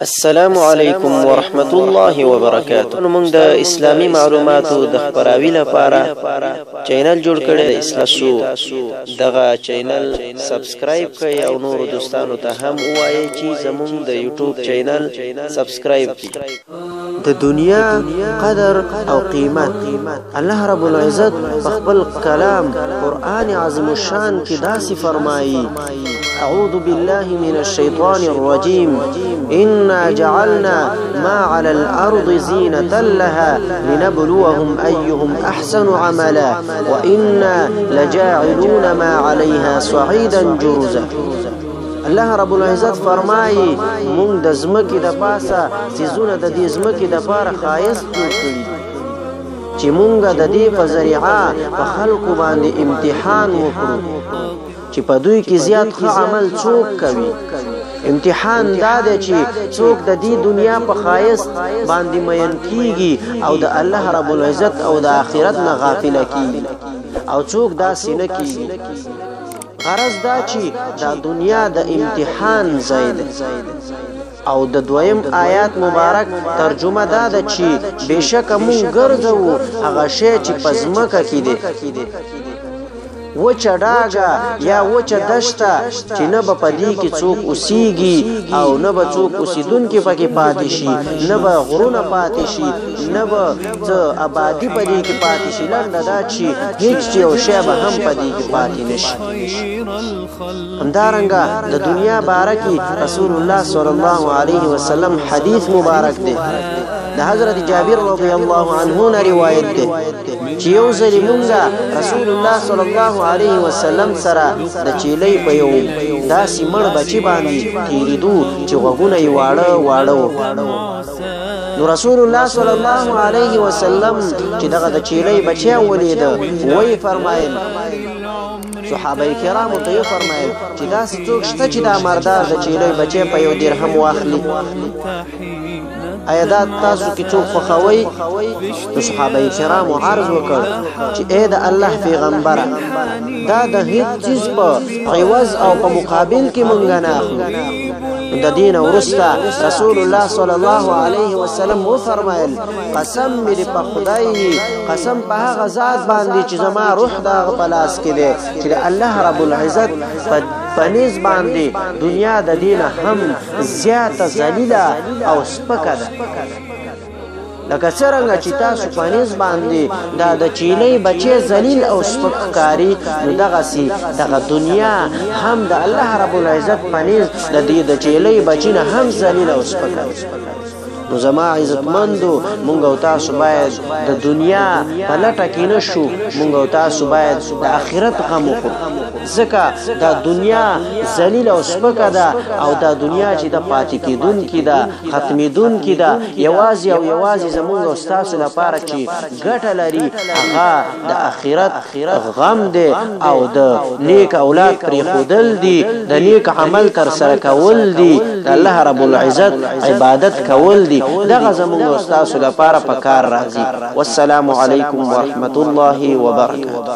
السلام علیکم ورحمت الله وبرکاته. موږ د اسلامی معلوماتو د خبراوي لپاره چینل جوړ کړی دی اسلاسو. دغه چینل سبسکرایب کړئ او نور دوستانو ته هم ووایئ چې زموږ د یوټیوب چینل سبسکرایب کړئ. د دنیا قدر او قیمت الله رب العزت په خپل کلام قرآن عظیم الشان کې داسې فرمایي: أعوذ بالله من الشيطان الرجيم إنا جعلنا ما على الأرض زينة لها لنبلوهم أيهم أحسن عملا وإنا لجاعلون ما عليها صعيدا جرزا. الله رب العزت فرمایي مونږ د ځمکې د پاسه څیزونه د دې ځمکې د پاره ښایست جوړ کړي چې مونږ د دې په ذریعه په خلکو باندې امتحان وکړو چې په دوی کې زیات ښه عمل څوک کوي. امتحان دا دی چې څوک د دې دنیا په ښایست باندې مین کیږي او د الله رب العزت او د آخرت نه غافله کیږي او څوک داسې نه کیږي. غرض دا چې دا دنیا د امتحان ځای دی. او د دویم آیات مبارک ترجمه دا ده چې بېشکه مونږ ګرځوو هغه شی چې په ځمکه کې دی، وچه ډاګه یا وچه دشته چې نه به په دې کې څوک اوسیږي او نه به څوک اوسیدونکي پکې پاتې شي، نه به غرونه پاتې شي، نه به څه آبادي په دې کې پاتې شي. لنډه دا چې هیڅ یو شی به هم په دې کې پاتې نه شي. همدارنګه د دنیا باره کې رسول الله صلی الله علیه وسلم حدیث مبارک دی. د حضرت جابر رضی الله عنه نه روایت دی چې یو ځلې مونږه رسول الله صلی الله علیه وسلم سره د چیلۍ په یو داسې مړ بچي باندې تېرېدو چې غوږونه یې واړه واړه وو. نو رسول الله صلی الله علیه وسلم چې دغه د چیلۍ بچی ولیده وی فرمایل، صحابه کرامو ته یې فرمایل چې داسې څوک شته چې دا مردار د چیلۍ بچی په یو درهم واخلي؟ آیا دا تاسو کې څوک خوښوئ؟ نو صحابه کرامو عرض وکړ چې ای د الله پیغمبره، دا د هیڅ څیز په عوض او په مقابل کې مونږ نه اخلو. د دین وروسته رسول الله صلی الله علیه وسلم وفرمایل قسم مې دې په خدای، قسم په هغه ذات باندې چې زما روح د هغه په لاس کې دی چې د الله رب العزت په نیز باندې دنیا د دینه هم زیاته ذلیله او سپکه ده. لکه څرنګه چې تاسو په نیز باندې دا د چیلۍ بچی ذلیل او سپک ښکاري، نو دغسې دغه دنیا هم د الله رب العزت په نیز د دې د چیلۍ بچي نه هم ذلیل او سپکه ده. نو زما عزتمندو، مونږ او تاسو باید د دنیا په لټه کې نه شو، مونږ او تاسو باید د آخرت غم وکړو، ځکه دا دنیا ذلیل او سپکه ده او دا دنیا چې د پاتې کېدونکې ده، ختمېدونکې ده. یوازې او یوازې زمونږ او ستاسو لپاره چې ګټه لري هغه د آخرت غم دی او د نیک اولاد پرېښودل دي، د نیک عمل ترسره کول دي، د الله رب العزت عبادت کول دي. دغه زموږ او ستاسو لپاره په کار راځي. والسلام علیکم ورحمت الله وبرکاته.